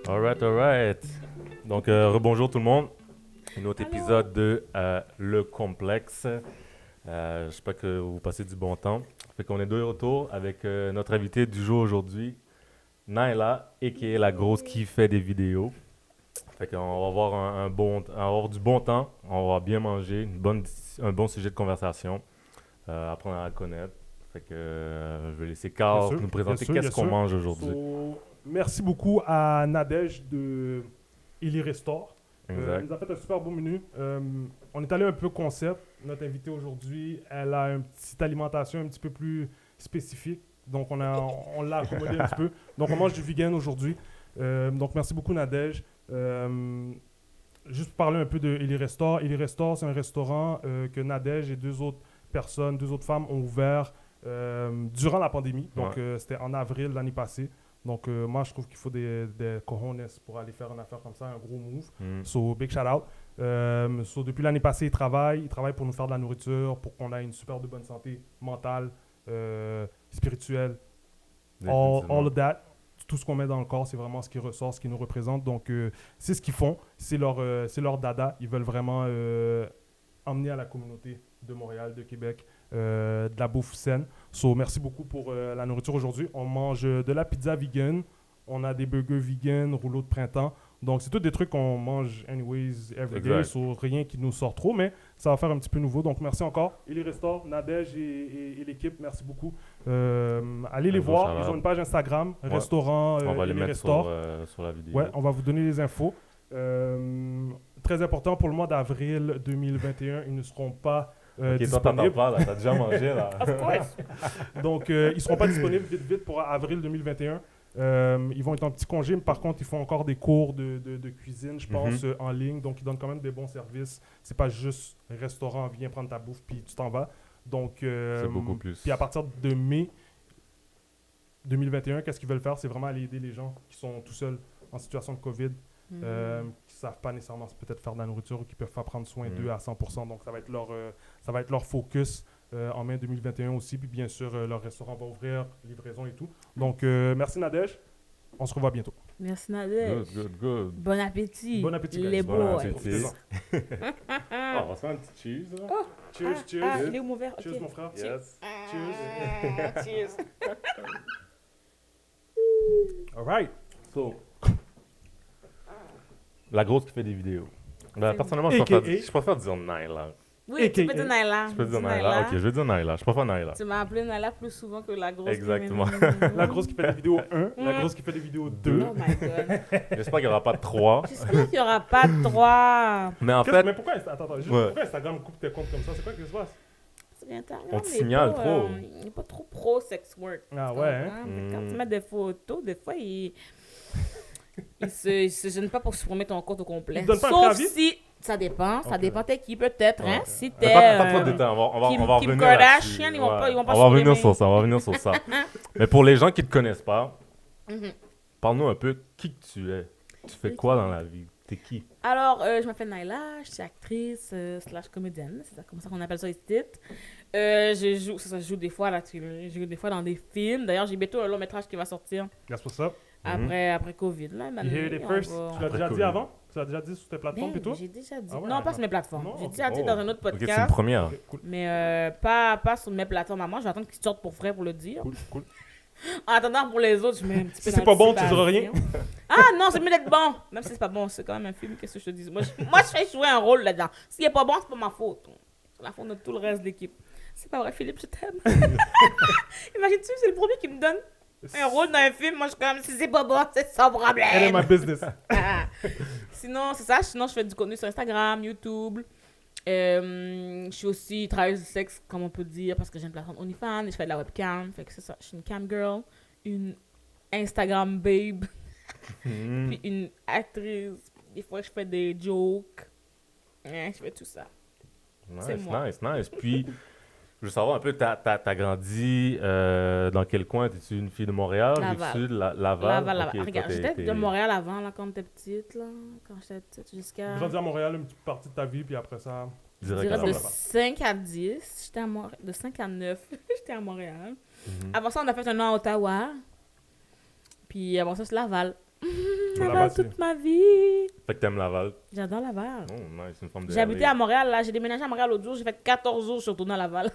Alright. Donc, rebonjour tout le monde. Un autre épisode de Le Complexe. J'espère que vous passez du bon temps. Fait qu'on est de retour avec notre invité du jour aujourd'hui, Naila, a.k.a. la grosse qui fait des vidéos. Fait qu'on va avoir on va avoir du bon temps, on va bien manger, un bon sujet de conversation, apprendre à la connaître. Fait que je vais laisser Carl nous présenter qu'est-ce qu'on mange aujourd'hui. Merci beaucoup à Nadège de Illy Restore. Elle nous a fait un super beau menu. On est allé un peu concept. Notre invitée aujourd'hui, elle a une petite alimentation un petit peu plus spécifique. Donc, on l'a accommodé un petit peu. Donc, on mange du vegan aujourd'hui. Donc, merci beaucoup, Nadège. Juste pour parler un peu de Illy Restore. Illy Restore, c'est un restaurant que Nadège et deux autres femmes ont ouvert durant la pandémie. Donc, c'était en avril l'année passée. Donc, moi, je trouve qu'il faut des cojones pour aller faire une affaire comme ça, un gros move. So, big shout out. Depuis l'année passée, ils travaillent pour nous faire de la nourriture, pour qu'on ait une super de bonne santé mentale, spirituelle, all of that. Tout ce qu'on met dans le corps, c'est vraiment ce qui ressort, ce qui nous représente. Donc, c'est ce qu'ils font. C'est leur dada. Ils veulent vraiment emmener à la communauté de Montréal, de Québec, de la bouffe saine. So, merci beaucoup pour la nourriture aujourd'hui. On mange de la pizza vegan. On a des burgers vegan, rouleaux de printemps. Donc, c'est tous des trucs qu'on mange anyways, everyday. So, rien qui nous sort trop, mais ça va faire un petit peu nouveau. Donc, merci encore. Et les restaurants, Nadège et l'équipe, merci beaucoup. Allez les voir. Ils ont une page Instagram, restaurant on va les mettre sur la vidéo. Ouais, on va vous donner les infos. Très important pour le mois d'avril 2021, ils ne seront pas disponibles. Toi, t'as pas, t'as déjà mangé, là. Of course. Donc, ils ne seront pas disponibles vite pour avril 2021. Ils vont être en petit congé, mais par contre, ils font encore des cours de cuisine, je pense, en ligne. Donc, ils donnent quand même des bons services. C'est pas juste restaurant, viens prendre ta bouffe, puis tu t'en vas. Donc, c'est beaucoup plus. Puis à partir de mai 2021, qu'est-ce qu'ils veulent faire? C'est vraiment aller aider les gens qui sont tout seuls en situation de COVID, qui ne savent pas nécessairement peut-être faire de la nourriture ou qui ne peuvent pas prendre soin d'eux à 100%. Donc, ça va être leur focus en mai 2021 aussi. Puis, bien sûr, leur restaurant va ouvrir, livraison et tout. Donc, merci Nadège. On se revoit bientôt. Merci Nadège. Good. Bon appétit. Bon appétit, guys. Les Bon boys. appétit. On va se faire un petit cheese, là. Oh. Cheers. Il est où mon verre? Cheers, Ok. mon frère. Yes. Cheers. All right. So, la grosse qui fait des vidéos. Ben, personnellement, AKA. je préfère dire Naila. Oui, tu peux dire Naila. Tu peux dire Naila? Ok, je vais dire Naila. Je préfère Naila. Tu m'as appelé Naila plus souvent que la grosse. Exactement. La grosse qui fait des vidéos 1, la grosse qui fait des vidéos 2. Oh my god. J'espère qu'il n'y aura pas de 3. J'espère qu'il n'y aura pas de 3. Mais en fait, Mais pourquoi, attends, juste Ouais. pourquoi Instagram coupe tes comptes comme ça? C'est quoi qui se passe? On te signale trop. Il n'est pas trop pro sex work. Ah ouais, hein? Quand tu mets des photos, des fois, il se gêne pas pour supprimer ton compte au complet. Il te donne pas un Sauf préavis? si, ça dépend. Ça dépend t'es qui peut-être. Hein? Ok. Si Mais t'es pas trop de détails. On va Kim revenir Kardashian, là-dessus. ils vont pas On va supprimer. revenir sur ça. Mais pour les gens qui ne te connaissent pas, Mhm. parle-nous un peu qui que tu es. Tu fais quoi dans la vie? T'es qui? Alors, je m'appelle Naila, je suis actrice / comédienne, c'est comme ça qu'on appelle ça ici. Je joue des fois à la télé, je joue des fois dans des films. D'ailleurs, j'ai bientôt un long métrage qui va sortir That's what's up. après Covid. Là, You heard it first. Tu l'as déjà Après dit avant? Tu l'as déjà dit sur tes plateformes Ben, plutôt? j'ai déjà dit. Ah ouais, non, pas attends. sur mes plateformes. Non, J'ai ok. déjà dit dans un autre Ok, c'est une podcast. première. Ok, cool. Mais pas sur mes plateformes à moi. Je vais attendre qu'ils sortent pour vrai pour le dire. Cool. En attendant, pour les autres, je mets un petit peu Si c'est pas bon, tu diras rien. Ah non, c'est mieux d'être bon. Même si c'est pas bon, c'est quand même un film. Qu'est-ce que je te dis? Moi, je fais jouer un rôle là-dedans. S'il est pas bon, c'est pas ma faute. C'est la faute de tout le reste de l'équipe. C'est pas vrai, Philippe, je t'aime. Imagine-tu, c'est le premier qui me donne un rôle dans un film. Moi, je suis comme, si c'est pas bon, c'est sans problème. Elle est ma business. Sinon, c'est ça. Sinon, je fais du contenu sur Instagram, YouTube. Je suis aussi travailleuse du sexe, comme on peut dire, parce que j'ai une plateforme OnlyFans et je fais de la webcam. Fait que c'est ça. Je suis une cam girl, une Instagram babe, puis une actrice. Des fois, je fais des jokes. Je fais tout ça. C'est moi. Nice. Puis, je veux savoir un peu, t'as grandi dans quel coin? T'es-tu une fille de Montréal? Laval. Viens-tu de Laval? Laval. Ok, toi, Regarde, j'étais de Montréal avant, là, quand j'étais petite, là. Quand j'étais petite, jusqu'à... Grandi à Montréal une petite partie de ta vie, puis après ça... Je Direct dirais à de Laval. 5 à 10, j'étais à Montréal. De 5 à 9, j'étais à Montréal. Avant ça, on a fait un an à Ottawa. Puis avant ça, c'est Laval. Laval c'est- toute ma vie. Fait que t'aimes Laval. J'adore Laval. Oh, nice, une forme de J'ai habité à Montréal, là. J'ai déménagé à Montréal l'autre jour. J'ai fait 14 jours, je suis retournée à Laval.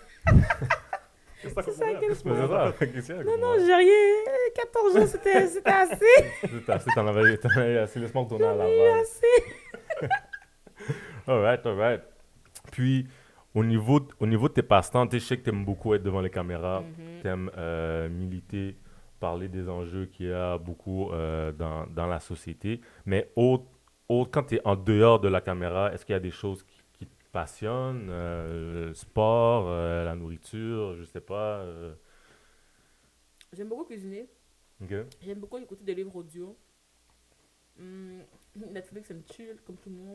Qu'est-ce que C'est ça, t'as quel C'est ça, qu'est-ce qu'il y a, Non, moi? j'ai rien. 14 jours, c'était assez. C'est assez, t'en avais assez, laisse-moi retourner à J'ai Laval. assez. Alright. Puis, au niveau de tes passe-temps, tu sais, je sais que t'aimes beaucoup être devant les caméras, t'aimes militer, parler des enjeux qu'il y a beaucoup dans la société, mais quand tu es en dehors de la caméra, est-ce qu'il y a des choses qui te passionnent? Le sport, la nourriture, je sais pas. J'aime beaucoup cuisiner. Ok. J'aime beaucoup écouter des livres audio. Netflix, ça me chill, comme tout le monde.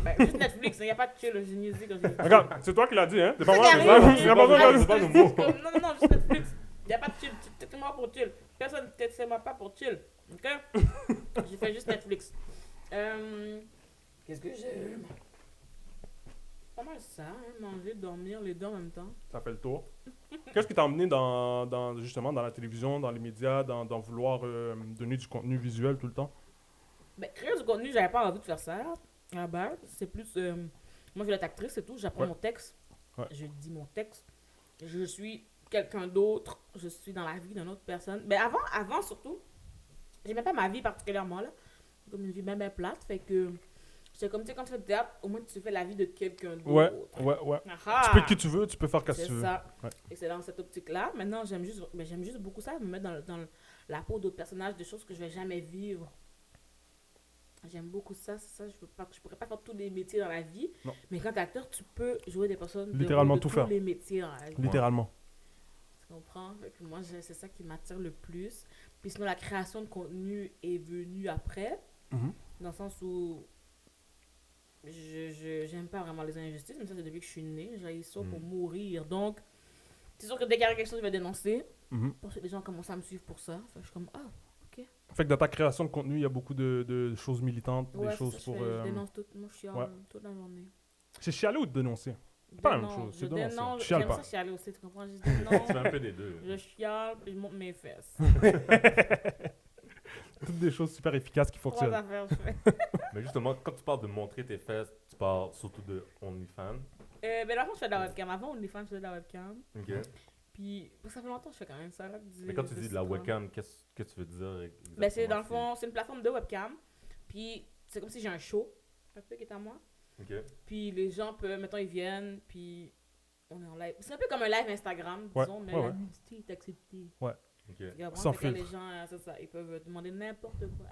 Ben, juste Netflix, il n'y a pas de chill, je niaisais quand j'ai dit. Regarde, c'est toi qui l'as dit, hein? C'est pas Ça moi, qui c'est arrive, ça. je- Il y a pas besoin de c'est pas le nos dire. mots. Non, juste Netflix. Il n'y a pas de chill. Tête-moi pour chill. Personne ne tête-moi pas pour chill. Ok? J'ai fait juste Netflix. Qu'est-ce que j'aime? Pas mal ça, hein, manger, dormir, les deux en même temps. Ça fait le tour. Qu'est-ce qui t'a emmené justement dans la télévision, dans les médias, dans vouloir donner du contenu visuel tout le temps? Ben, créer du contenu, j'avais pas envie de faire ça à la base. C'est plus. Moi, je voulais être actrice et tout. J'apprends Ouais. mon texte. Ouais. Je dis mon texte. Je suis quelqu'un d'autre. Je suis dans la vie d'une autre personne. Mais avant surtout, j'aimais pas ma vie particulièrement, là. Comme une vie bien plate. Fait que. C'est comme, tu sais, quand tu fais du théâtre, au moins tu fais la vie de quelqu'un d'autre. Ouais. Ah, Tu peux être qui tu veux, tu peux faire ce que c'est tu veux. ça. Ouais. Et c'est dans cette optique-là. Maintenant, j'aime juste beaucoup ça, me mettre dans la peau d'autres personnages, des choses que je vais jamais vivre. J'aime beaucoup ça, c'est ça. Je pourrais pas faire tous les métiers dans la vie. Non. Mais quand t'es acteur, tu peux jouer des personnes Littéralement de tout tous faire. les métiers dans la vie. Littéralement. Tu comprends? Fait que moi, c'est ça qui m'attire le plus. Puis sinon, la création de contenu est venue après, Mhm. dans le sens où j'aime pas vraiment les injustices, mais ça, c'est depuis que je suis née. J'ai ça pour mourir. Donc, c'est sûr que dès qu'il y a quelque chose, je vais dénoncer. Mhm. Parce que les gens commencent à me suivre pour ça. Fait que je suis comme, ah, Fait que dans ta création de contenu, il y a beaucoup de choses militantes, ouais, des choses c'est ça, pour... je dénonce tout. Moi, je chiale ouais. toute la journée. C'est chialer ou de dénoncer? Pas la même chose, c'est dénoncer. Tu chiales J'aime pas. ça chialer aussi, tu comprends? Je dis Tu fais non, un peu des deux. je chiale, puis je monte mes fesses. Toutes des choses super efficaces qui Trois fonctionnent. affaires, je fais. Mais justement, quand tu parles de montrer tes fesses, tu parles surtout de OnlyFans. Ben, dans le fond, je fais de la webcam. Avant, OnlyFans, je faisais de la webcam. Ok. Puis, ça fait longtemps que je fais quand même ça. Là, Mais quand tu dis de la webcam, qu'est-ce que tu veux dire exactement? Ben, c'est dans le fond, c'est une plateforme de webcam. Puis, c'est comme si j'ai un show, un peu qui est à moi. Ok. Puis, les gens peuvent, mettons, ils viennent, puis on est en live. C'est un peu comme un live Instagram, Ouais, disons, mais ouais, la ouais. nudité est acceptée. Ok. Tu comprends? Sans Fait que filtre. les gens, c'est ça, ils peuvent demander n'importe quoi.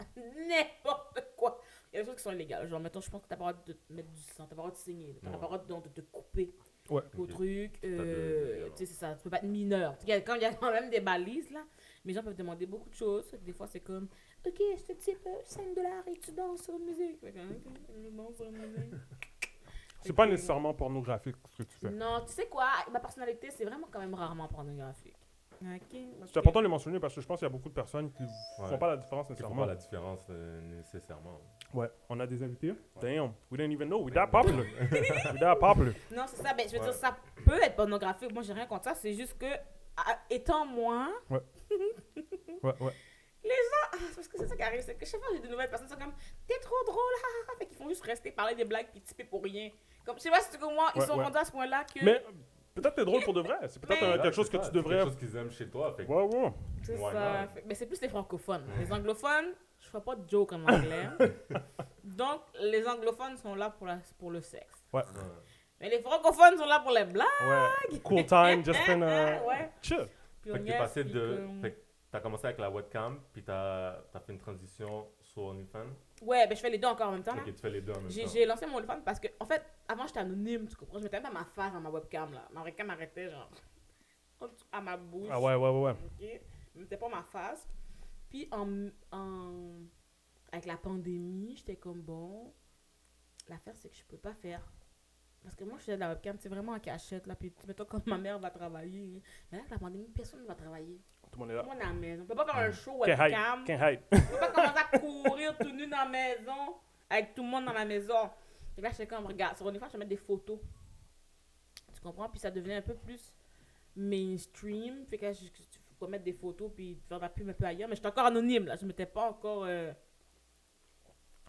N'importe quoi. Il y a des choses qui sont illégales. Genre, mettons, je pense que t'as pas le droit de te mettre du sang, t'as pas le droit de saigner, t'as pas le droit de te couper Ouais. au Ok. truc. de Tu sais, c'est ça, tu peux pas être mineur. Il y a quand même des balises, là, mais les gens peuvent demander beaucoup de choses. Fait que des fois, c'est comme, ok, je te type $5 et tu danses sur une musique. Fait que, ok, je danse sur une musique. C'est pas nécessairement pornographique ce que tu fais. Non, tu sais quoi, ma personnalité, c'est vraiment quand même rarement pornographique. Ok. C'est important de le mentionner parce que je pense qu'il y a beaucoup de personnes qui Ouais. font pas la différence Ils font nécessairement. pas la différence nécessairement. Ouais, on a des invités. Damn, we didn't even know. We that popular. We that popular. Non, c'est ça. Ben, je veux Ouais. dire, ça peut être pornographique. Moi, j'ai rien contre ça. C'est juste que, étant moi, Ouais, ouais. c'est parce que c'est ça qui arrive. C'est que chaque fois que j'ai de nouvelles personnes, sont comme, t'es trop drôle, ha, ha, ha. Fait qu'ils font juste rester, parler des blagues, puis typer pour rien. Comme, je sais pas si tu comme moi, ils Ouais, sont ouais. rendus à ce point-là que. Mais peut-être t'es drôle pour de vrai. C'est peut-être Mais- quelque chose que C'est ça, tu devrais. C'est quelque chose qu'ils aiment chez toi. Fait que- Ouais, ouais. C'est Why ça. not? Mais c'est plus les francophones. Les anglophones, je fais pas de joke en anglais. Donc, les anglophones sont là pour le sexe. Ouais. Ouais. Mais les francophones sont là pour les blagues. Ouais. Cool time, just spend Ouais. chill. Puis Fait on que t'es niaise, passé puis de. comme- Fait que t'as commencé avec la webcam, puis t'as fait une transition sur OnlyFans. Ouais, ben je fais les deux encore en même temps. là. Ok, tu fais les deux en même temps. J'ai lancé mon OnlyFans parce que, en fait, avant j'étais anonyme, tu comprends? Je mettais même pas ma face dans ma webcam là. Ma webcam arrêtait genre en dessous à ma bouche. Ah ouais. Ok? Je mettais pas ma face. Puis avec la pandémie, j'étais comme bon. L'affaire c'est que je peux pas faire. Parce que moi je faisais de la webcam, c'est vraiment en cachette là. Puis mettons comme ma mère va travailler. Mais là avec la pandémie, personne ne va travailler. Tout le monde est Tout là. le monde est à la maison. On peut pas faire un show Can't hide. webcam. Can't hide. On peut pas commencer à courir tout nu dans la maison avec tout le monde dans la maison. Et là, j'étais comme, regarde, sur OnlyFans, je vais mettre des photos. Tu comprends? Puis ça devenait un peu plus mainstream. Fait que là, pour mettre des photos puis faire de la pub un peu ailleurs. Mais j'étais encore anonyme, là. Je m'étais pas encore...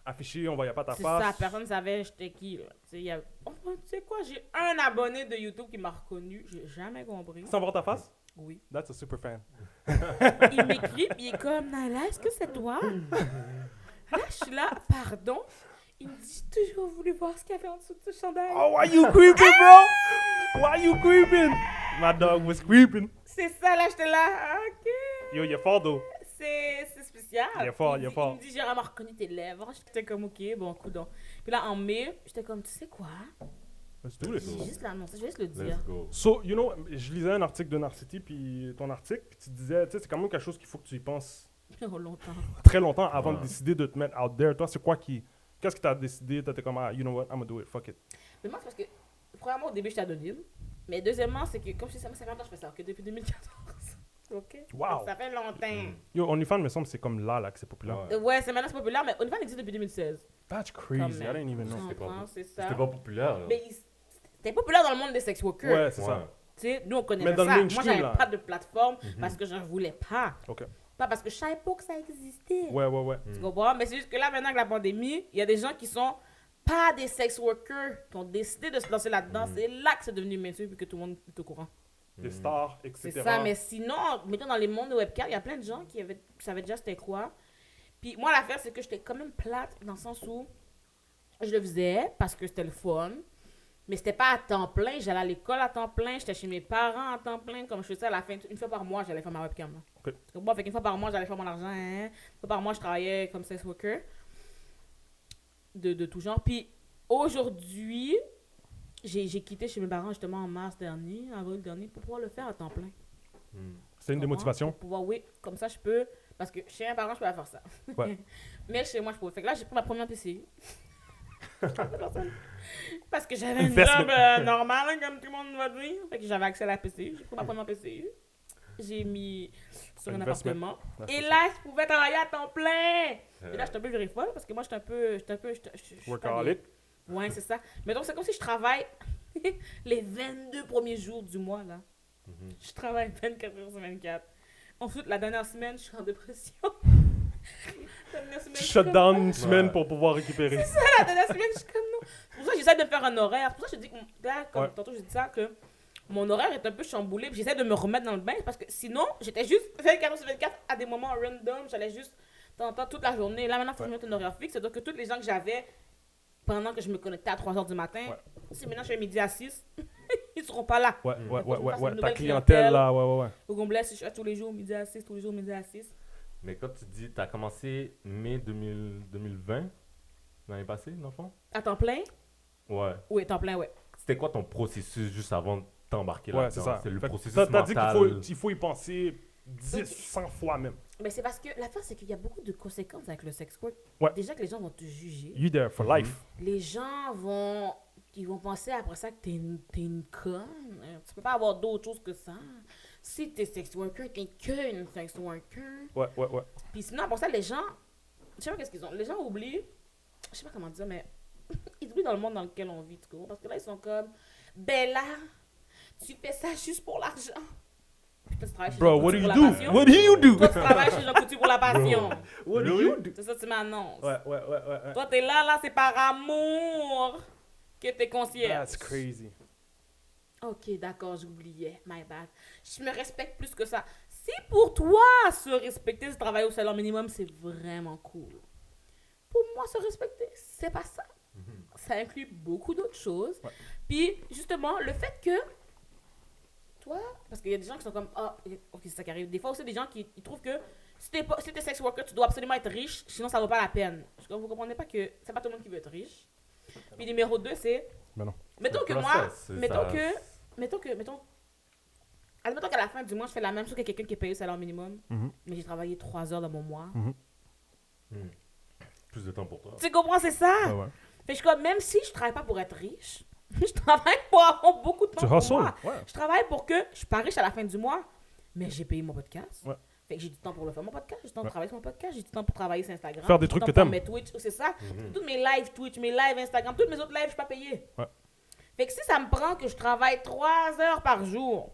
Affiché, on voyait pas ta c'est face. ça, personne ne savait j'étais qui, là. Tu sais quoi, j'ai un abonné de YouTube qui m'a reconnu. J'ai jamais compris. Sans voir ta face? Oui. That's a super fan. Il m'écrit, puis il est comme, Naila, est-ce que c'est toi? Là, je suis là, pardon? Il me dit, j'ai toujours voulu voir ce qu'il y avait en dessous de ce chandail. Oh, why you creeping, bro? Why you creeping? My dog was creeping. C'est ça, là, j'étais là, ok. Yo, il est fort, though. C'est spécial. Il est fort, il est fort. Il me dit, j'ai vraiment reconnu tes lèvres. J'étais comme, ok, bon, coudonc. Puis là, en mai, j'étais comme, tu sais quoi? Let's do Je this. vais juste l'annoncer, je vais juste le dire. Let's go. So, you know, je lisais un article de Narcity, puis ton article, puis tu disais, tu sais, c'est quand même quelque chose qu'il faut que tu y penses Oh, longtemps. très longtemps avant de Ouais. décider de te mettre out there. Toi, c'est quoi qui... Qu'est-ce que t'as décidé? T'étais comme, ah, you know what, I'm gonna do it, fuck it. Mais moi, c'est parce que, premièrement, au début, j'étais anonyme. Mais deuxièmement, c'est que, comme je sais, ça fait longtemps que je fais ça, que depuis 2014. Ok? Wow. Ça fait longtemps. Yo, OnlyFans, me semble, c'est comme là que c'est populaire. Ouais. Ouais, c'est maintenant c'est populaire, mais OnlyFans existe depuis 2016. That's Quand crazy, I même. didn't even know. Tu C'était pas comprends, beau. c'est ça. C'était pas populaire. Là. Mais c'était populaire dans le monde des sex workers. Ouais, c'est Ouais. ça. Tu sais, nous, on Mais connaissait dans le ça. Moi, mainstream, j'avais là. pas de plateforme parce que je ne voulais pas. OK. Pas parce que je savais pas que ça existait. Ouais. Tu comprends? Mais c'est juste que là, maintenant que la pandémie, il y a des gens qui sont pas des sex workers, qui ont décidé de se lancer là-dedans. C'est là que c'est devenu mainstream et que tout le monde est au courant. Des stars, etc. C'est ça, mais sinon, mettons dans les mondes de webcam, il y a plein de gens qui savaient déjà c'était quoi. Puis moi, l'affaire, c'est que j'étais quand même plate dans le sens où je le faisais parce que c'était le fun, mais c'était pas à temps plein. J'allais à l'école à temps plein, j'étais chez mes parents à temps plein. Comme je faisais ça à la fin, une fois par mois, j'allais faire ma webcam. Là. Ok. Donc, moi, une fois par mois, j'allais faire mon argent. Une fois par mois, je travaillais comme sex worker de tout genre. Puis aujourd'hui, j'ai quitté chez mes parents justement en mars dernier, avril dernier, pour pouvoir le faire à temps plein. C'est une des Comprends? motivations. Pour pouvoir, oui, comme ça je peux. Parce que chez un parent, je peux pas faire ça. Ouais. Mais chez moi, je peux. Fait que là, j'ai pris ma première PCU. Parce que j'avais une Investment. job normale, comme tout le monde va dire. Fait que j'avais accès à la PCU. J'ai pris ma première PCU. J'ai mis sur un Investment. appartement. That's Et what's là, je pouvais travailler à temps plein. Et là, j'étais un peu virée folle parce que moi, j'étais un peu. je suis pas Workaholic. bien. Ouais, c'est ça. Mais donc, c'est comme si je travaille les 22 premiers jours du mois, là. Je travaille 24 heures sur 24. Ensuite, la dernière semaine, je suis en dépression. La dernière semaine, Tu je suis shut comme, down une semaine Ouais. pour pouvoir récupérer. la dernière semaine, je suis comme non. C'est pour ça que j'essaie de me faire un horaire. C'est pour ça que je dis, là, comme Ouais. tantôt, je dis ça, que mon horaire est un peu chamboulé. Puis j'essaie de me remettre dans le bain parce que sinon, j'étais juste 24 heures sur 24 à des moments random. J'allais juste de temps en temps toute la journée. Là, maintenant, il faut que je me mette un horaire fixe. C'est-à-dire que tous les gens que j'avais pendant que je me connectais à 3 heures du matin, Ouais. si maintenant je fais midi à 6, ils seront pas là. Ouais. Faut que je fasse une Ta nouvelle clientèle, là, ouais. Au Gomblais, si je suis tous les jours midi à 6, tous les jours midi à 6. Mais quand tu dis, tu as commencé mai 2020, l'année passée, dans le fond? À temps plein? Ouais. Oui, temps plein, ouais. C'était quoi ton processus juste avant de t'embarquer Ouais, là-dedans? c'est ça. C'est le Fait que processus t'as dit mental. qu'il faut y penser 10, 100 fois même. Mais c'est parce que l'affaire, c'est qu'il y a beaucoup de conséquences avec le sex work. Ouais. Déjà que les gens vont te juger. You there for life. Les gens ils vont penser après ça que t'es une conne. Tu peux pas avoir d'autre chose que ça. Si t'es sex worker, t'es qu'une sex worker. Ouais. Puis sinon, pour ça, les gens, je sais pas qu'est-ce qu'ils ont. Les gens oublient, je sais pas comment dire, mais ils oublient dans le monde dans lequel on vit, tu comprends? Parce que là, ils sont comme, ben là, tu fais ça juste pour l'argent. Puis toi, tu travailles chez Bro, Jean what do Coutu you pour do? la passion. What do you do? Toi, tu travailles chez Jean Coutu pour la passion. What do you do? C'est ça, tu m'annonces. Ouais. Toi, t'es là, c'est par amour que t'es concierge. That's crazy. Ok, d'accord, j'oubliais. My bad. Je me respecte plus que ça. Si pour toi, se respecter, c'est travailler au salaire minimum, c'est vraiment cool. Pour moi, se respecter, c'est pas ça. Ça inclut beaucoup d'autres choses. Ouais. Puis, justement, le fait que toi, parce qu'il y a des gens qui sont comme, ah, ok, c'est ça qui arrive. Des fois aussi, des gens qui ils trouvent que si t'es sex worker, tu dois absolument être riche, sinon ça vaut pas la peine. Vous comprenez pas que c'est pas tout le monde qui veut être riche. Puis numéro 2, c'est, Ben non. mettons C'est que le moi, process, admettons qu'à la fin du mois, je fais la même chose que quelqu'un qui est payé au salaire minimum, Mhm. mais j'ai travaillé 3 heures dans mon mois. Plus de temps pour toi. Tu comprends, c'est ça? Ouais. Fait que je suis comme, même si je travaille pas pour être riche, je travaille pour avoir beaucoup de temps Tu pour hustles. moi. Ouais. Je travaille pour que je suis pas riche à la fin du mois, mais j'ai payé mon podcast. Ouais. Fait que j'ai du temps pour le faire mon podcast, j'ai du temps Ouais. pour travailler sur mon podcast, j'ai du temps pour travailler sur Instagram. Faire des j'ai du trucs temps que pour t'aimes. mes Twitch, c'est ça. Tous mes lives Twitch, mes lives Instagram, tous mes autres lives, je suis pas payé. Ouais. Fait que si ça me prend que je travaille 3 heures par jour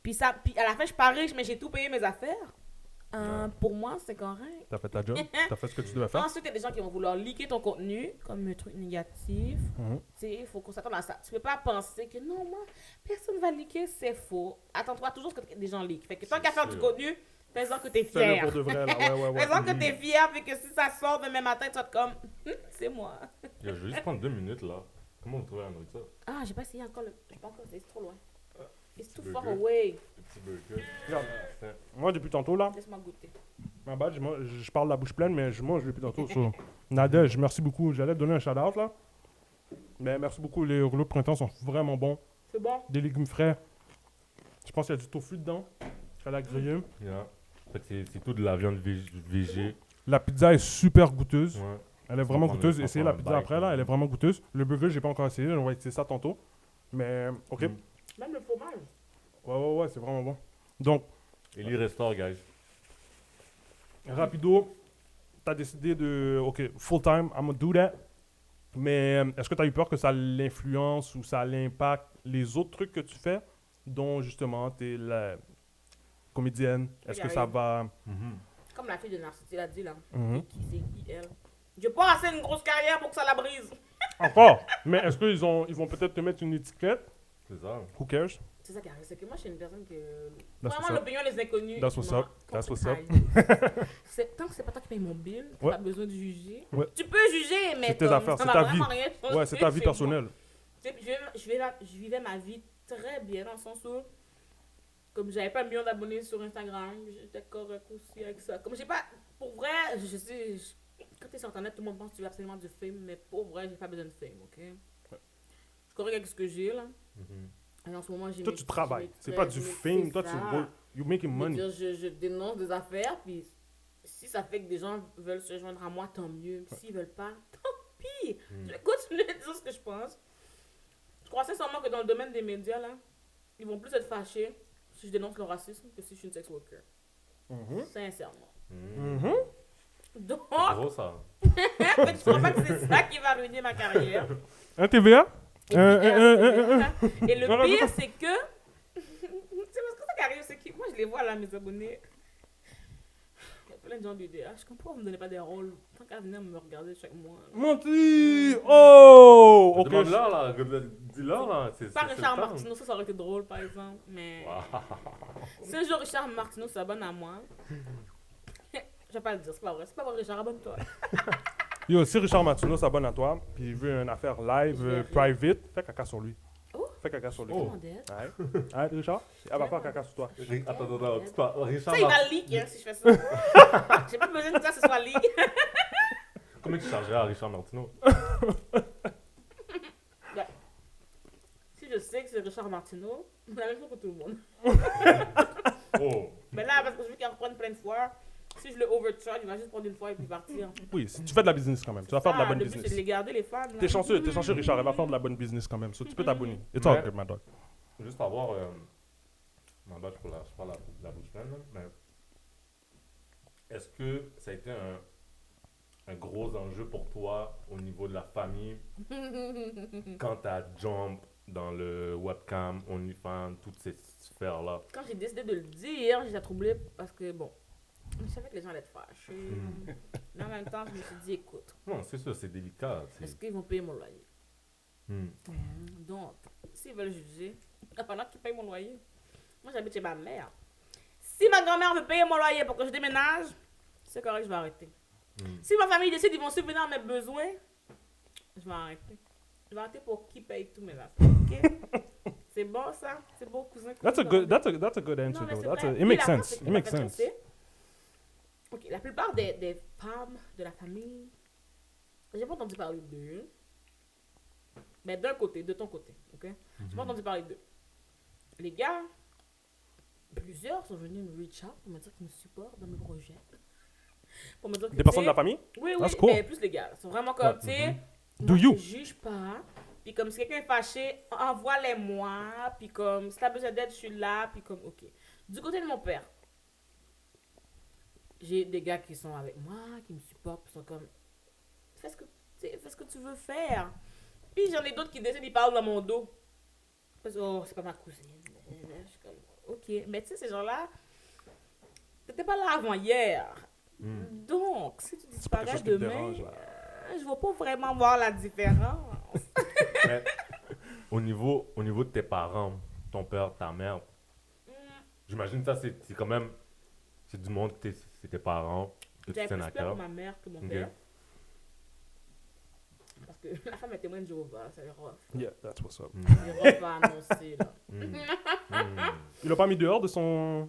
Puis à la fin, je suis pas riche, mais j'ai tout payé mes affaires. Pour moi, c'est correct. T'as fait ta job, t'as fait ce que tu devais faire. Ensuite, il y a des gens qui vont vouloir liker ton contenu comme un truc négatif. Mhm. Tu sais, il faut qu'on s'attende à ça. Tu peux pas penser que non, moi, personne va liker, c'est faux. Attends-toi toujours à ce que des gens likent. Fait que tant qu'à faire du contenu, fais-en que t'es Fais-le fier. pour de vrai, là. Ouais. Fais-en que t'es fier, puis que si ça sort demain matin, tu vas être comme, c'est moi. Yo, je vais juste prendre 2 minutes là. Comment vous trouvez la nourriture? Ah, j'ai pas essayé encore j'ai pas encore essayé, c'est trop loin. It's too Burger. far away. Petit burger. Regarde. Tiens. Moi, depuis tantôt, là, Laisse-moi goûter. ma badge, je parle la bouche pleine, mais je mange depuis tantôt. So, Nadège, merci beaucoup. J'allais te donner un shout-out, là. Mais merci beaucoup. Les rouleaux de printemps sont vraiment bons. C'est bon? Des légumes frais. Je pense qu'il y a du tofu dedans. À la grillée. Yeah. Fait que c'est tout de la viande végé. La pizza est super goûteuse. Ouais. Elle est vraiment prendre goûteuse. le- Essayez prendre la un pizza bite, après, là. Elle est vraiment goûteuse. Le burger, j'ai pas encore essayé. On va essayer ça tantôt. Mais, ok. Mm. Même le fromage. Ouais, c'est vraiment bon. Donc, Ellie Restaure, guys. rapido, t'as décidé de, ok, full time, I'm gonna do that. Mais est-ce que t'as eu peur que ça l'influence ou ça l'impacte les autres trucs que tu fais, dont justement t'es la comédienne? Est-ce que ça va... Comme la fille de Narcisse a dit là. Mhm. Qui c'est qui elle? Je pas assez une grosse carrière pour que ça la brise. Encore? Mais est-ce qu'ils vont peut-être te mettre une étiquette? C'est ça. Who cares? C'est ça qui arrive, c'est que moi je suis une personne que. That's Vraiment what's up. l'opinion des inconnus. That's what's m'en up. That's what's up. contre-haille. Tant que c'est pas toi qui paye mon bill, t'as Ouais. pas besoin de juger. Ouais. Tu peux juger, mais C'est tes comme, affaires, ça c'est m'a ta vraiment vie. rien changé Ouais, c'est ta vie chez personnelle. moi. Tu sais, je vivais ma vie très bien dans le sens où, comme j'avais pas 1 million d'abonnés sur Instagram, j'étais correct aussi avec ça. Comme j'ai pas, pour vrai, je sais, quand t'es sur internet, tout le monde pense que tu veux absolument du fame, mais pour vrai, j'ai pas besoin de fame, ok? Je suis correct avec ce que j'ai là. Et en ce moment, j'ai Toi, tu travailles. C'est pas du fame. Toi, tu work. You making money. Je dénonce des affaires, puis si ça fait que des gens veulent se joindre à moi, tant mieux. S'ils veulent pas, tant pis. Je vais continuer à dire ce que je pense. Je crois sincèrement que dans le domaine des médias, là, ils vont plus être fâchés si je dénonce le racisme que si je suis une sex worker. Mhm. Sincèrement. Mhm. Donc, Gros ça. je crois pas que c'est ça qui va ruiner ma carrière. Un TVA? Et le Non, pire, non. c'est que. C'est parce que ça qui arrive, c'est que moi, je les vois là, mes abonnés. Il y a plein de gens du DH. Je comprends, vous ne me donnez pas des rôles. Tant qu'à venir me regarder chaque mois. Menti! Oh! Ok. Demande-leur là. Dis-leur là. Pas Richard Martineau, ça aurait été drôle par exemple. Mais si un jour Richard Martineau s'abonne à moi, je vais pas le dire, c'est pas vrai. C'est pas vrai, Richard, abonne-toi. Yo, si Richard Martineau s'abonne à toi, puis il veut une affaire live, Je vais private, fais caca sur lui. Oh. Fais caca sur lui. Oh. Demandette. Ouais. Arrête, Richard? Elle va faire caca sur toi. Attends. Richard Ça, il va Martin. le leak hein, si je fais ça. J'ai pas besoin que ça ce soit leak. Combien tu chargerais à Richard Martineau? Si je sais que c'est Richard Martineau, la même chose pour tout le monde. Oh. Mais là, parce que je veux qu'il reprenne plein de fois, si je le overcharge, il va juste prendre une fois et puis partir. Oui, si tu fais de la business quand même. Tu vas faire de la bonne Le but, c'est de business. les garder, les fans. là. T'es chanceux, Richard. Elle va faire de la bonne business quand même. So, tu peux t'abonner. It's all good, my dog. Juste avoir. Ma bâche pour je parle la bouche pleine, là, mais. Est-ce que ça a été un gros enjeu pour toi au niveau de la famille quand t'as jump dans le webcam, OnlyFans, toutes ces sphères-là? Quand j'ai décidé de le dire, j'étais troublée parce que, bon, je savais que les gens allaient être fâchés. Mais en même temps, je me suis dit, écoute, Non, c'est sûr, c'est délicat. est-ce qu'ils vont payer mon loyer? Hmm. Donc, s'ils veulent juger, il va falloir qu'ils payent mon loyer. Moi, j'habite chez ma mère. Si ma grand-mère veut payer mon loyer pour que je déménage, c'est correct, je vais arrêter. Si ma famille décide qu'ils vont subvenir à mes besoins, je vais arrêter. Je vais arrêter pour qui paye tous mes affaires. Ok? C'est bon ça? C'est bon, cousin? That's a good answer, Non, mais though. c'est vrai. It Puis makes la sense. chose, c'est que It makes ma question, sense. c'est, ok, la plupart des femmes de la famille, j'ai pas entendu parler d'eux. Mais d'un côté, de ton côté, ok? J'ai pas entendu parler d'eux. Les gars, plusieurs sont venus me reach out pour me dire qu'ils me supportent dans mes projets. Pour me dire que, Des personnes tu de la sais, famille? Oui, oui, That's cool. mais plus les gars. Ils sont vraiment comme, tu sais, Do moi, you? je juge pas. Puis comme si quelqu'un est fâché, envoie-les-moi. Puis comme, si t'as besoin d'aide, je suis là. Puis comme, ok. Du côté de mon père, j'ai des gars qui sont avec moi, qui me supportent, qui sont comme, fais ce que tu veux faire. Puis j'en ai d'autres qui décident, ils parlent dans mon dos. Parce que, oh, c'est pas ma cousine. Je suis comme, ok. Mais tu sais, ces gens-là, t'étais pas là avant hier. Donc, si tu C'est pas quelque disparais chose qui te demain, dérange, là. je vais pas vraiment voir la différence. Mais au niveau de tes parents, ton père, ta mère, j'imagine ça, c'est quand même. C'est du monde que c'est tes parents, que tu J'avais tiens à plus peur cœur. pour ma mère que mon Ok. père. Parce que la femme est témoin de Jéhovah, c'est rough. Yeah, that's what's up. C'est rough à annoncer, là. Il l'a pas mis dehors de son...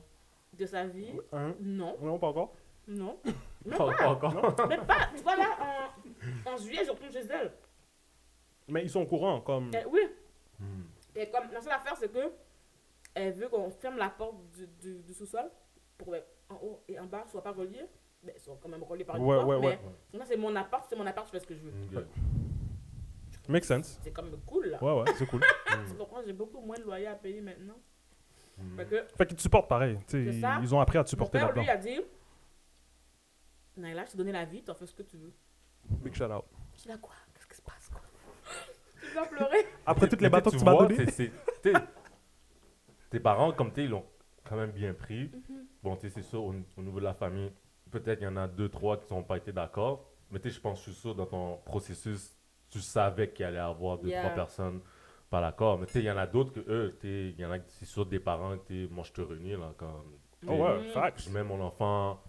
De sa vie, Hein? non, Non, pas encore? non. Pas encore. Même pas, tu vois là, en juillet, je retourne chez elle. Mais ils sont au courant, comme... Oui. Et comme, la seule affaire, c'est que elle veut qu'on ferme la porte du sous-sol pour en haut et en bas, soit pas reliés. Mais ils sont quand même reliés par une porte. Ouais. Mais moi, c'est mon appart, je fais ce que je veux. Make sense. C'est quand même cool, là. Ouais, c'est cool. Tu comprends, j'ai beaucoup moins de loyer à payer maintenant. Fait que Fait qu'ils te supportent pareil. Tu sais, C'est ça. ils ont appris à te mon supporter père, là-dedans. lui, a dit Naila, je t'ai donné la vie, t'en fais ce que tu veux. Big shout out. Je suis là, quoi? Qu'est-ce qui se passe, quoi? Tu vas pleurer? Après toutes les Mais bateaux que tu tu m'as vois, donnés. tes parents, comme ils l'ont quand même bien pris. Bon, tu sais, c'est sûr, au niveau de la famille, peut-être qu'il y en a 2, 3 qui n'ont pas été d'accord. Mais tu sais, je pense, je suis sûr, dans ton processus, tu savais qu'il allait y avoir 2, 3 personnes pas d'accord. Mais tu sais, il y en a d'autres que eux, il y en a qui c'est sûr des parents que moi, je te renie, là, comme... Oh ouais, facts. Je mets mon enfant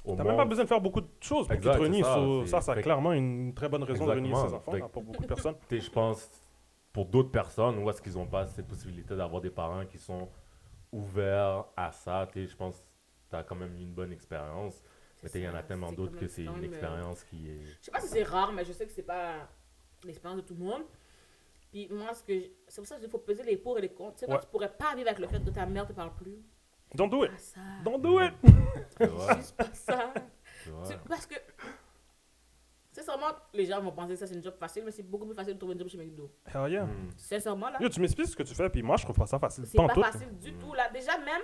au T'as monde. même pas besoin de faire beaucoup de choses pour qu'ils te Exact, renient. c'est ça, So, c'est- ça, c'est fait que- clairement une très bonne raison de renier ses Exactement. enfants Fait là, que- pour beaucoup de personnes. Tu sais, je pense, pour d'autres personnes, où est-ce qu'ils n'ont pas cette possibilité d'avoir des parents qui sont ouverts à ça, tu sais, je pense que tu as quand même eu une bonne expérience. Mais tu sais, il y en a tellement d'autres que c'est une expérience qui est... Je sais pas si c'est rare, mais je sais que c'est pas l'expérience de tout le monde. Puis moi, c'est pour ça qu'il faut peser les pour et les contre. Tu sais, toi, Ouais. tu pourrais pas vivre avec le fait que ta mère te parle plus. Don't do it. Pas ça. Don't do it. Tu vois, Juste pas ça. tu vois. Parce que, sincèrement, les gens vont penser que ça c'est une job facile, mais c'est beaucoup plus facile de trouver un job chez McDo. Hell yeah. Sincèrement, là, Yo, tu m'expliques ce que tu fais, puis moi, je trouve pas ça facile. c'est Pas en pas tout. facile du tout. Là, déjà, même,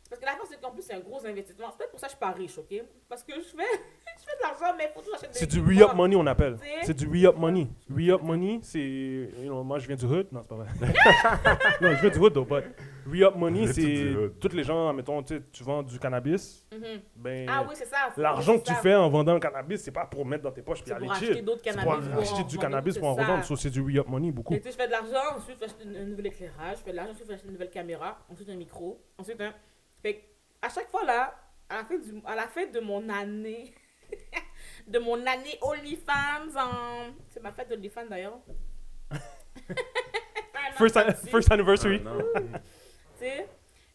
parce que la chose, c'est qu'en plus, c'est un gros investissement. C'est peut-être pour ça que je suis pas riche, ok? Parce que je fais de l'argent, mais il faut tout acheter des C'est du équipements. re-up money, on appelle. C'est- C'est du re-up money. Re-up money, c'est. Moi, je viens du hood. Non, c'est pas vrai. Non, je viens du hood, though, but. Re-up money, Tu c'est. du hood. Tous les gens, mettons, tu vends du cannabis. Mhm. Ben. Ah oui, c'est ça. L'argent c'est que tu ça. fais en vendant le cannabis, c'est pas pour mettre dans tes poches puis C'est aller pour chill. acheter d'autres C'est cannabis. pour acheter du cannabis pour en c'est ça. revendre. So, c'est du re-up money, beaucoup. Et tu sais, je fais de l'argent, ensuite je fais acheter un nouvel éclairage, je fais de l'argent, ensuite je fais acheter une nouvelle caméra, ensuite un micro, ensuite un... Fait que, à chaque fois là, à la fin de mon année, de mon année OnlyFans, c'est ma fête d'OnlyFans d'ailleurs. First anniversary. Ah, non. Tu sais,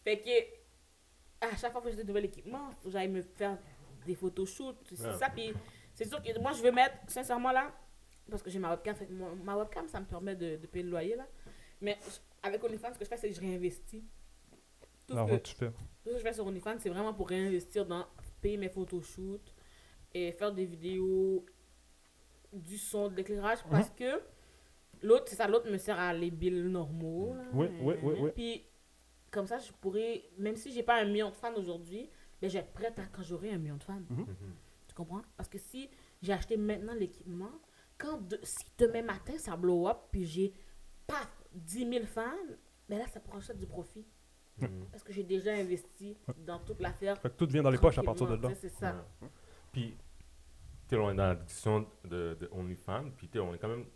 fait que, à chaque fois que j'ai des nouvel équipement, faut que j'aille me faire des photoshoots, c'est Ouais. ça, puis c'est sûr que moi je veux mettre, sincèrement là, parce que j'ai ma webcam, fait que ma webcam ça me permet de payer le loyer là, mais avec OnlyFans, ce que je fais, c'est que je réinvestis. Tout ce L'argent que, que tu fais. tout ce que je fais sur OnlyFans, c'est vraiment pour réinvestir dans payer mes photoshoots et faire des vidéos, du son, de l'éclairage, parce que l'autre, c'est ça, l'autre me sert à les bills normaux. Là. Oui. Puis, comme ça, je pourrais, même si j'ai pas 1 million de fans aujourd'hui, ben, je vais être prête quand j'aurai 1 million de fans. Tu comprends? Parce que si j'ai acheté maintenant l'équipement, si demain matin ça blow up, puis j'ai paf, 10 000 fans, ben là, ça pourra acheter du profit. Parce que j'ai déjà investi dans toute l'affaire. Fait que tout vient dans les poches à partir de là. C'est ça. Ouais. Puis, tu sais, on est dans la discussion de OnlyFans, puis tu sais,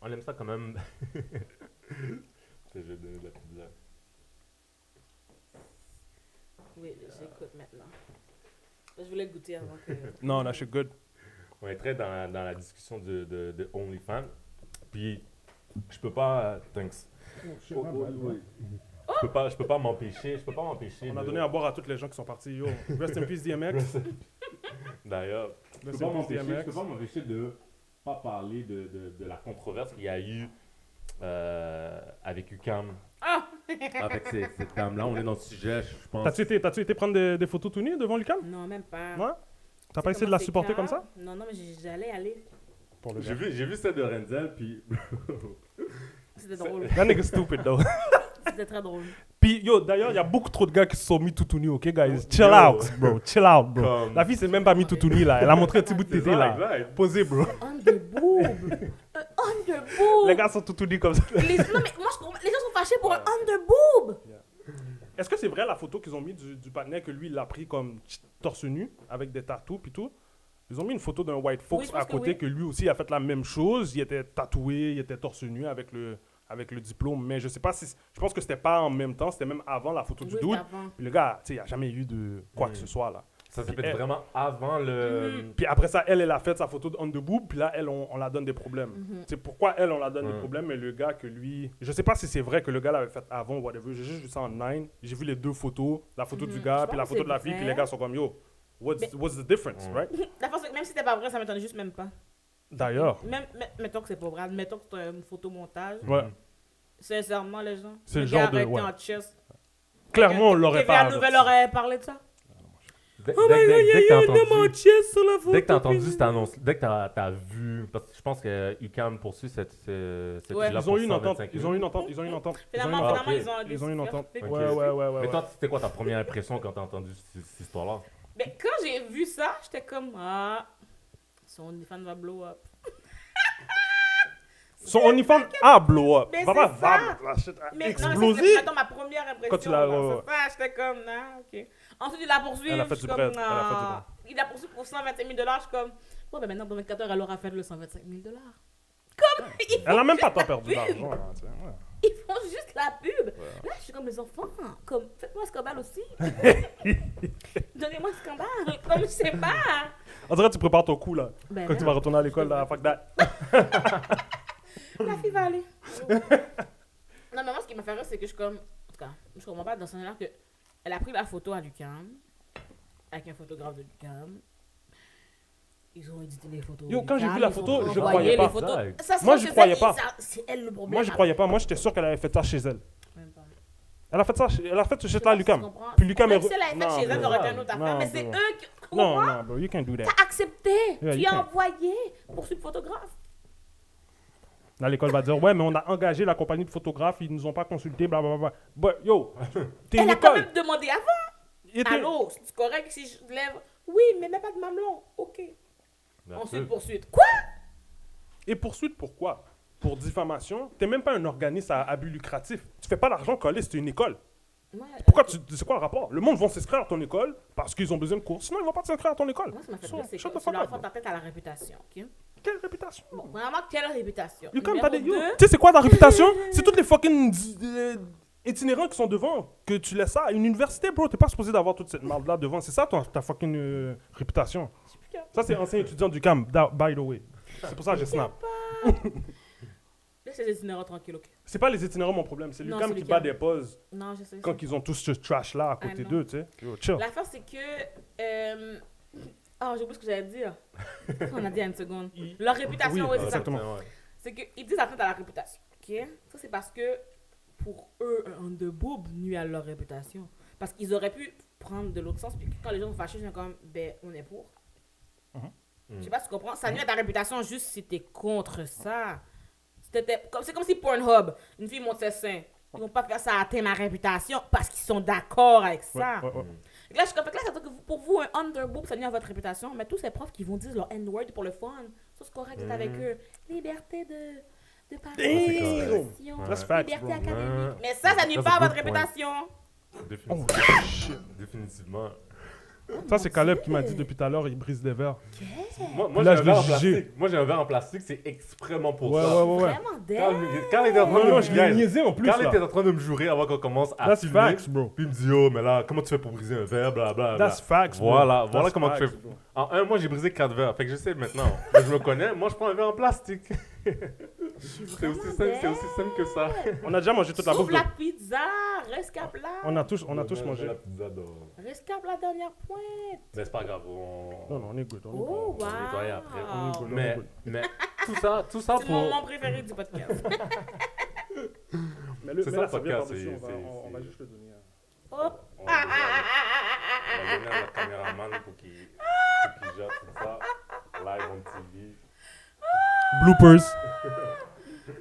on aime ça quand même. Je vais donner de la petite blague. Oui, j'écoute maintenant. Je voulais goûter avant que... Non, là, je suis good. On est très dans la discussion de OnlyFans, puis je peux pas... thanks. Je peux pas m'empêcher. On a donné à boire à tous les gens qui sont partis. Yo, rest in peace DMX. D'ailleurs, je Rest peux in pas peace DMX. m'empêcher de pas parler de la controverse qu'il y a eu avec UQAM. Avec cette dame-là, on est dans le sujet, je pense. T'as-tu été prendre des photos tout nues devant Lucam? Non, même pas. Ouais? T'as pas Tu sais essayé de la comment supporter c'est comme grave? ça? Non, mais j'allais aller. Pour le J'ai vu celle de Renzel, puis C'était drôle. That nigga stupid, though. C'était très drôle. Puis, yo, d'ailleurs, il y a beaucoup trop de gars qui se sont mis tout nus, ok, guys? Chill Yo. out, bro. Chill out, bro. Comme- La fille s'est même pas mis tout nu, là. Elle a montré un petit bout de C'est tété, ça, là. exact. Posé, bro. Underboob! Un underboob! Les gars sont tout nus comme ça. Non, mais moi, les gens sont fâchés pour un underboob! Est-ce que c'est vrai la photo qu'ils ont mis du partenaire que lui, il l'a pris comme torse nu, avec des tatous puis tout? Ils ont mis une photo d'un white Oui, fox je pense à que côté oui. que lui aussi a fait la même chose. Il était tatoué, il était torse nu avec le diplôme. Mais je sais pas si... Je pense que c'était pas en même temps, c'était même avant la photo du Oui, dude. avant. Puis le gars, tu sais, il n'y a jamais eu de quoi que ce soit là. Ça s'est Puis fait elle- vraiment avant le. Puis après ça, elle a fait sa photo de on the boob, puis là, elle, on la donne des problèmes. Mhm. C'est pourquoi elle, on la donne des Ouais. problèmes, mais le gars que lui... Je sais pas si c'est vrai que le gars l'avait fait avant ou whatever. J'ai juste vu ça en 9. J'ai vu les deux photos, la photo du Mhm. gars, Je puis la pense photo que de la c'est fille, puis vrai. les gars sont comme, yo, what's the difference, Ouais. right? La force, même si c'était pas vrai, ça m'étonne juste même pas. D'ailleurs, Mettons que c'est pas vrai, mettons que c'est un photomontage. ouais, Sincèrement, les gens. C'est le gars genre de- aurait été ouais. en chess. clairement, on l'aurait pas TVA Nouvelle averti. aurait parlé de ça. Dès Oh my god, il y a eu un homme en entendu, chess sur la photo. dès que t'as entendu cette annonce, dès que t'as vu, parce que je pense que UQAM poursuit cette Ouais. là Ils ont pour eu une entente, 125 ils ont eu une entente, ils ont eu une entente. Finalement, Ah, finalement, ok. ils ont Ils ont eu une entente. décidé de Ok. Ouais, faire- ouais, ouais, ouais. Mais ouais. toi, c'était quoi ta première impression quand t'as entendu cette histoire-là? Mais quand j'ai vu ça, j'étais comme, ah, son OnlyFans va blow up. Son OnlyFans a blow up. Mais Papa, c'est ça. la shit a Mais non, explosé. c'est mettons ma première impression. Quand tu l'as- là, ouais, c'est ça, j'étais comme, ah, ok. Ensuite, il a poursuivi. Elle a fait je suis du comme, bread, elle a fait du ah. Il a poursuivi pour 125 000 $. Je suis comme, bon, ben maintenant, dans 24 heures, elle aura fait le 125 000 $. Comme, ils Elle a font même pas juste tant la perdu pub. d'argent. là, tu sais, ouais. Ils font juste la pub. Là, je suis comme les enfants. Comme, faites-moi un scandale aussi. Donnez-moi un scandale. Comme, je sais pas. On dirait que tu prépares ton coup là. Ben, Quand tu vas retourner à l'école, là, fuck that. la fille va aller. Non, mais moi, ce qui m'a fait rire, c'est que je suis comme. En tout cas, je comprends pas dans ce sens-là que. Elle a pris la photo à l'UQAM. Avec un photographe de l'UQAM. Ils ont édité les photos. Yo, quand j'ai l'UQAM, vu la ils photo, ont je envoyé croyais les pas. photos. Exact. Ça se Moi, trouve, j'y c'est croyais elle, pas. C'est elle le problème. Moi, je croyais pas. Moi, j'étais sûr qu'elle avait fait ça chez elle. Même pas. Elle a fait ça chez ta Tu Lucam. comprends? Puis Lucam Même si elle avait fait chez elle, bro. ça aurait été une autre affaire. Non, Mais c'est bro. eux qui. Non, Comment? non, bro, you can't do that. T'as accepté. Yeah, Tu you as can. envoyé pour ce photographe. Là, l'école va dire, ouais, mais on a engagé la compagnie de photographes, ils nous ont pas consultés, blablabla. But yo, t'es une Elle a quand école. même demandé avant. Et t'es- Allô, c'est correct si je lève? Oui, mais même pas de mamelon. Ok. Bien Ensuite, sûr. poursuite. Quoi? Et poursuite, pourquoi? Pour diffamation. T'es même pas un organisme à but lucratif. Tu fais pas l'argent coller, c'est une école. Moi, Pourquoi c'est quoi le rapport? Le monde va s'inscrire à ton école parce qu'ils ont besoin de cours. Sinon, ils vont pas s'inscrire à ton école. Moi, ça m'a fait So, rire, c'est shut que the tu fuck leur up, fais bro. ta tête à la réputation. Ok? Quelle réputation? Bon, vraiment, quelle réputation? Yo, comme Numéro t'as des yo. 2, Tu sais, c'est quoi ta réputation? C'est toutes les fucking itinérants qui sont devant que tu laisses ça à une université, bro. T'es pas supposé d'avoir toute cette merde là devant. C'est ça ta fucking réputation. Ça, c'est ancien étudiant du CAM, by the way. C'est pour ça que je snap. laisse les itinérants tranquilles, ok? C'est pas les itinérants mon problème, c'est Non, l'UQAM c'est qui l'UQAM. bat des pauses Non, je sais. quand ils ont tous ce trash là à côté Ah, non. d'eux, tu sais. Yo, chill. L'affaire, c'est que. Oh, j'ai oublié ce que j'allais dire. On a dit à une seconde. Leur réputation, Oui, oui, c'est ça. exactement. Ouais. C'est qu'ils disent atteinte à la réputation. Ok? Ça, c'est parce que pour eux, un underboob nuit à leur réputation. Parce qu'ils auraient pu prendre de l'autre sens. Puis quand les gens sont fâchés, ils sont comme, ben, on est pour. Je sais pas si tu comprends. Ça nuit à ta réputation juste si t'es contre ça. C'est comme si Pornhub, une fille monte ses seins. Ils vont pas faire ça atteindre ma réputation parce qu'ils sont d'accord avec ça. Ouais, ouais, ouais. Et là, je suis comme, fait que là, ça veut dire que pour vous, un underboob, ça nuit à votre réputation. Mais tous ces profs qui vont dire leur N-word pour le fun, ça c'est correct d'être avec eux. Liberté de parler, Damn! d'expression, That's facts, liberté bro. académique. Ouais. Mais ça nuit Ça, pas à c'est votre good point. réputation. Définitivement. Oh, shit. Définitivement. Ça, c'est Caleb qui m'a dit depuis tout à l'heure, il brise des verres. Moi Là, j'ai je un verre en l'ai jugé. plastique. Moi, j'ai un verre en plastique, c'est extrêmement pour Ouais, ça. ouais, ouais. Vraiment Quand, dead. quand il était en train Non, de non, me je l'ai niaisé en plus, Quand il était là. en train de me jurer avant qu'on commence à That's filmer, facts, bro. puis il me dit, oh, mais là, comment tu fais pour briser un verre, blablabla. That's facts, bro. Voilà, That's voilà comment tu facts, fais. bro. En un mois, j'ai brisé 4 verres. Fait que je sais maintenant. Mais je me connais, moi, je prends un verre en plastique. C'est aussi simple que ça. On a déjà mangé toute la Sauf bouffe. la de- pizza, rescap là. On a tous mangé. La pizza d'or. Rescap la dernière pointe. Mais c'est pas grave, Non, non, on est good. On est good. Oh, wow. va nettoyer après. On est good, on est Mais, good. mais tout ça C'est mon pour... moment préféré du podcast. Mais C'est ça, là, le ça vient podcast, par-dessus, c'est- on va c'est- juste le donner. Oh. On va donner à notre caméraman pour qu'il jette tout ça. Live on TV. Bloopers.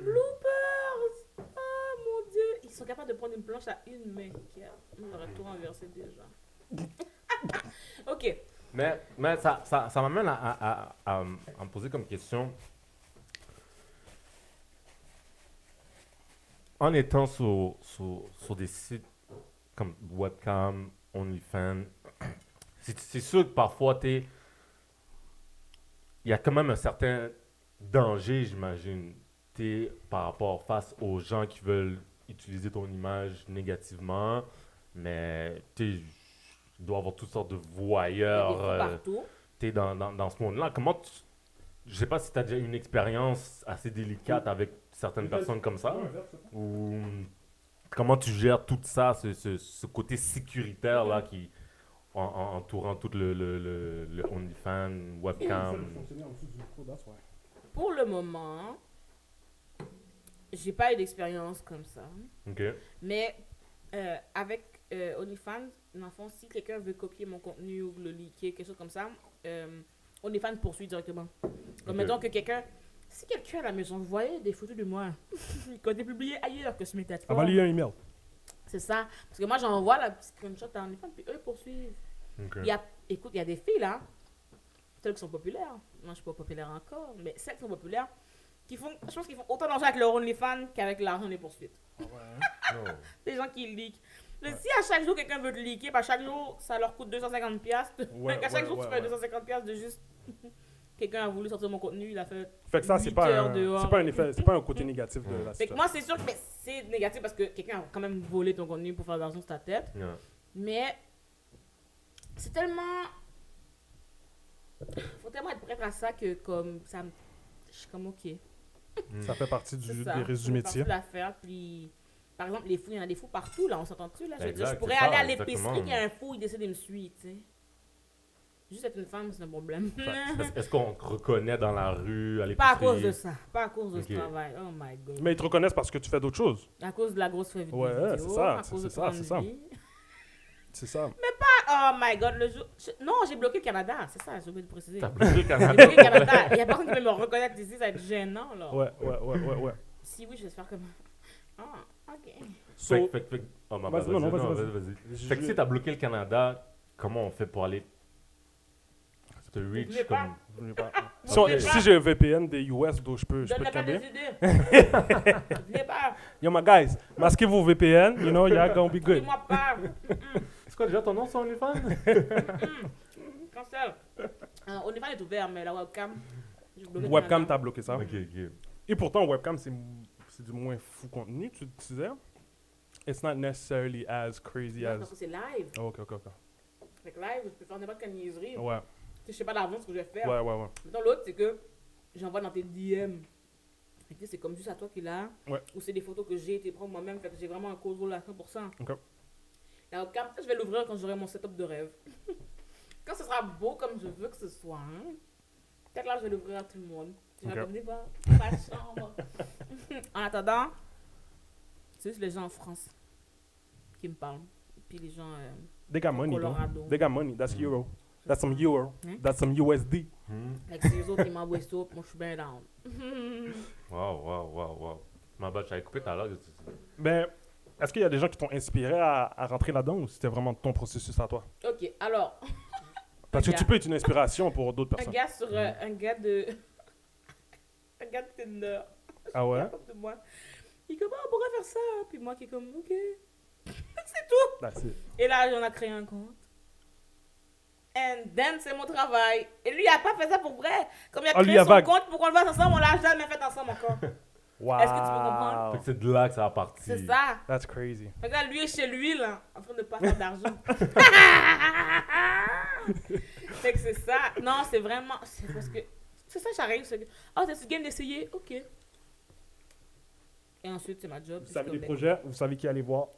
Bloopers! Oh mon dieu! Ils sont capables de prendre une planche à une main. On aurait tout renversé déjà. Ok. Mais ça m'amène à me poser comme question. En étant sur des sites comme webcam, OnlyFans, c'est sûr que parfois, il y a quand même un certain danger, j'imagine, par rapport face aux gens qui veulent utiliser ton image négativement, mais il doit y avoir toutes sortes de Il y a des voyeurs fous partout. dans ce monde-là. Je sais pas si tu as déjà eu une expérience assez délicate avec certaines personnes comme ça, ou comment tu gères tout ça, ce côté sécuritaire là qui entourant tout le OnlyFans, webcam. Pour le moment, j'ai pas eu d'expérience comme ça. Ok. Mais avec OnlyFans, dans le fond, si quelqu'un veut copier mon contenu ou le leaker, quelque chose comme ça, OnlyFans poursuit directement. Comme Ok. mettons que si quelqu'un à la maison voyait des photos de moi qui ont été publiées ailleurs que sur mes plateformes, Envoie-lui un email. c'est ça. Parce que moi, j'envoie la petite screenshot à OnlyFans, puis eux ils poursuivent. Ok. Écoute, il y a des filles là, celles qui sont populaires. Moi, je suis pas populaire encore, mais celles qui sont populaires, je pense qu'ils font autant d'argent avec leur OnlyFans qu'avec l'argent des poursuites. Oh. Des gens qui leak. Mais si à chaque jour quelqu'un veut te leaker, à chaque jour ça leur coûte 250$, à chaque jour tu fais 250$ de juste. Quelqu'un a voulu sortir mon contenu, il a fait. Fait que ça, c'est 8 pas heures un, dehors. c'est pas un effet, c'est pas un côté négatif de la Fait que situation. moi, c'est sûr que c'est négatif parce que quelqu'un a quand même volé ton contenu pour faire de l'argent sur ta tête. Yeah. Mais c'est tellement. Faut tellement être prête à ça que comme ça me. Je suis comme ok. Ça fait partie C'est ça. des réseaux métiers. C'est l'affaire. Puis, par exemple, les fous, il y en a des fous partout, là, on s'entend-tu, là? Je veux dire, Exact, je pourrais c'est aller ça, à l'épicerie, exactement. il y a un fou, il décide de me suivre, tu sais. Juste être une femme, c'est un problème. Est-ce qu'on te reconnaît dans la rue, à Pas l'épicerie? à cause de ça. Pas à cause de Ok. ce travail. Oh my god. Mais ils te reconnaissent parce que tu fais d'autres choses. À cause de la grosse feuille vidéo. Ouais, c'est ça, à cause de c'est ça, ton c'est ça. vie. C'est ça. Oh my god, le jour. Non, j'ai bloqué le Canada, c'est ça, j'ai oublié de préciser. T'as bloqué le J'ai Canada. bloqué le Canada. Il y a personne qui peut me reconnaître ici, ça va être gênant, là. Ouais. Si oui, j'espère que. Ah, ok. So, Oh, ma Vas-y, bad, non, non, vas-y. vas-y. Fait que si t'as bloqué le Canada, comment on fait pour aller te N'oubliez reach pas. comme... je n'ai pas. Ok. Si j'ai un VPN des US, donc je peux Donne-le te pas des camber. idées. N'oubliez pas. Yo, my guys, masquez vos VPN, you know, you're gonna be good. Dis-moi pas. C'est quoi déjà ton nom sur OnlyFans? Cancel. OnlyFans est ouvert, mais la webcam. j'ai bloqué le Webcam, Canada. t'as bloqué ça. Ok. Et pourtant, webcam, c'est du moins fou contenu, tu disais. It's not necessarily as crazy Non, as. parce que c'est live. Oh, ok. Fait que live, je peux faire n'importe quelle niaiserie. Ouais, Je sais pas d'avance ce que je vais faire. ouais. Dans l'autre, c'est que j'envoie dans tes DM. Fait que c'est comme juste à toi qui l'a. Ouais. Ou c'est des photos que j'ai été prendre moi-même. Fait que j'ai vraiment un cause rôle à 100%. Ok. La webcam, ça, je vais l'ouvrir quand j'aurai mon setup de rêve. Quand ce sera beau comme je veux que ce soit. Hein. Peut-être là, je vais l'ouvrir à tout le monde. Je vais Ok. comme pas ma chambre. En attendant, c'est juste les gens en France qui me parlent. Puis les gens They got au money, though. Colorado. They got money. That's euro. That's some euro. Hein? That's some USD. Avec ces autres qui m'envoient ça, puis moi je suis bien down. Wow. Ma bad, j'avais coupé tout à l'heure. Ben, est-ce qu'il y a des gens qui t'ont inspiré à rentrer là-dedans ou c'était vraiment ton processus à toi? Ok, alors, Parce que Un tu gars. peux être une inspiration pour d'autres un personnes. gars sur un gars de. Un gars de Tinder. Ah ouais? Capable de moi. Il est comme, ah, on pourrait faire ça. Puis moi qui est comme, ok. C'est tout. That's it. Et là, on a créé un compte. And then, c'est mon travail. Et lui, il a pas fait ça pour vrai. Comme il a Ah, lui, créé il a son vague. compte pour qu'on le fasse ensemble, on l'a jamais fait ensemble encore. Wow. Est-ce que tu peux comprendre? Fait que c'est de là que ça a parti. C'est ça. That's crazy. Fait que là, lui est chez lui, là, en train de pas faire d'argent. Fait que c'est ça. Non, c'est vraiment. C'est parce que. C'est ça, j'arrive. Ah, t'as-tu game d'essayer? Ok. Et ensuite, c'est ma job. Vous puis savez je les suis projets, vous savez qui aller voir.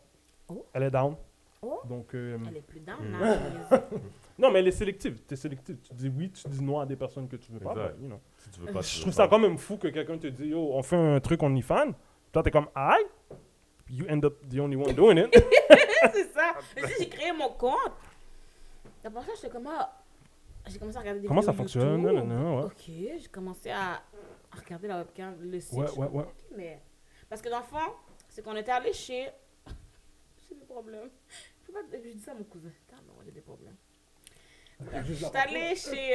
Oh. Elle est down. Oh. Donc, Elle est plus down, là. non, mais elle est sélective. Tu es sélective. Tu dis oui, tu dis non à des personnes que tu veux pas. Exact. ben, you know. Si tu veux pas, tu Je veux trouve pas. ça quand même fou que quelqu'un te dise yo, on fait un truc on y fan. Toi, t'es comme aïe. You end up the only one doing it. C'est ça. Mais si j'ai créé mon compte. D'abord, ça, j'étais comme. J'ai commencé à regarder des Comment vidéos ça fonctionne? YouTube. Non, ouais. Ok, j'ai commencé à regarder la webcam, le site. Ouais, je suis ouais, comme, ouais. ok, mais... Parce que dans le fond, c'est qu'on était allé chez... J'ai des problèmes. Je dis ça à mon cousin. Attends, non, j'ai des problèmes. Je suis allée chez...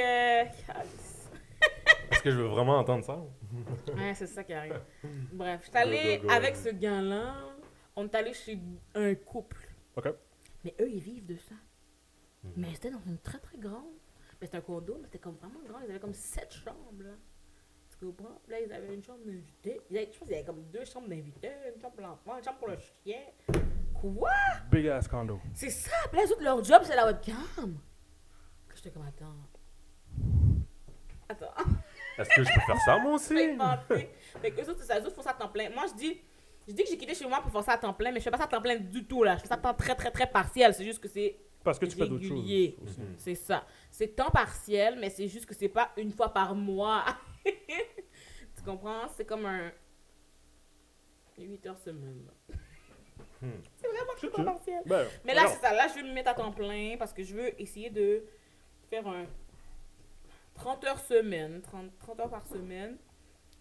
Est-ce que je veux vraiment entendre ça? Ouais, c'est ça qui arrive. Bref, je suis allée Go. avec ce gars-là. On est allé chez un couple. Ok. Mais eux, ils vivent de ça. Mhm. Mais c'était dans une très très grande. Mais c'était un condo, mais c'était comme vraiment grand. Ils avaient comme 7 chambres, là. Tu comprends? Là, ils avaient une chambre d'invité. Je pense qu'il y avait comme 2 chambres d'invités, une chambre pour l'enfant, une chambre pour le chien. Quoi? Big ass condo. C'est ça! Puis là, les autres, leur job, c'est la webcam. Que j'étais comme, Attends. Est-ce que je peux faire ça, moi aussi? C'est inventé. Fait que eux autres, c'est ça, eux autres font ça à temps plein. Moi, je dis que j'ai quitté chez moi pour faire ça à temps plein, mais je fais pas ça à temps plein du tout, là. Je fais ça à temps très, très, très partiel. C'est juste que c'est Parce que tu fais d'autres régulier. choses aussi. Mhm. C'est ça. C'est temps partiel, mais c'est juste que c'est pas une fois par mois. Tu comprends? C'est comme un 8 heures semaine. Là. C'est vraiment C'est temps chill. partiel. Ben, Mais là, regarde. c'est ça. Là, je vais me mettre à temps plein parce que je veux essayer de faire un 30 heures semaine, 30 heures par semaine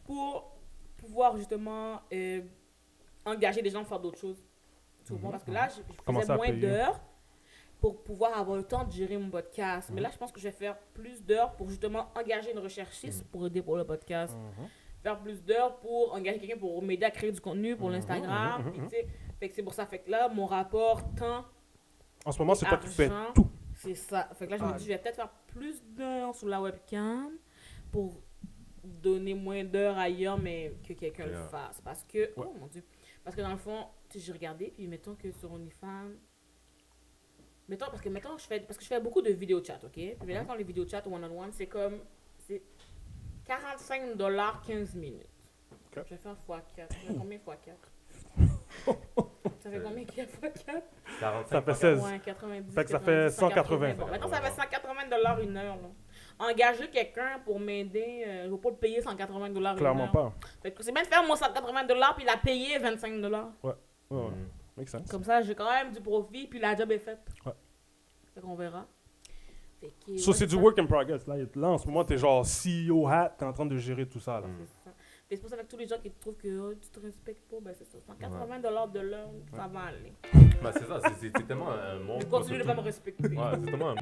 pour pouvoir justement engager des gens à faire d'autres choses. Tu comprends? Parce que là, je Commencer faisais à moins payer. d'heures pour pouvoir avoir le temps de gérer mon podcast. Mais là, je pense que je vais faire plus d'heures pour justement engager une recherchiste pour aider pour le podcast. Faire plus d'heures pour engager quelqu'un pour m'aider à créer du contenu pour l'Instagram. Puis, tu sais, fait que c'est pour ça. Fait que là, mon rapport temps En ce moment, c'est toi qui fais argent, tout. c'est ça. Fait que là, je me dis, je vais peut-être faire plus d'heures sur la webcam pour donner moins d'heures ailleurs, mais que quelqu'un le Yeah. fasse. Parce que, oh mon Dieu. Parce que dans le fond, tu sais, j'ai regardé, puis mettons que sur OnlyFans, parce que je fais beaucoup de vidéos chat, ok? Puis là, quand les vidéos chat one-on-one, c'est 45 $ 15 minutes. Ok. Je vais faire x4. Ça fait combien x4? Ça fait combien x4 x4? 45 Ça fait 16. Ouais, 90. Fait que ça fait 180. Bon, maintenant, ça fait 180 $ une heure. Là. Engager quelqu'un pour m'aider, je ne vais pas le payer 180 $ une heure. Clairement pas. Fait que c'est bien de faire mon 180 $ puis la payer 25 $. Ouais, ouais. Mhm. Make sense. Comme ça, j'ai quand même du profit puis la job est faite. Ouais. Fait qu'on verra. Fait que, Ça, ouais, c'est du ça. work in progress. Là, en ce moment, t'es genre CEO hat, t'es en train de gérer tout ça. Là. Mhm. C'est ça. Fait que c'est pour ça que tous les gens qui trouvent que tu te respectes pas, ben c'est ça. 180 $ de l'heure, ça va aller. Ben, c'est ça, c'est tellement un monde. Je continue de pas me respecter. Ouais, c'est tellement un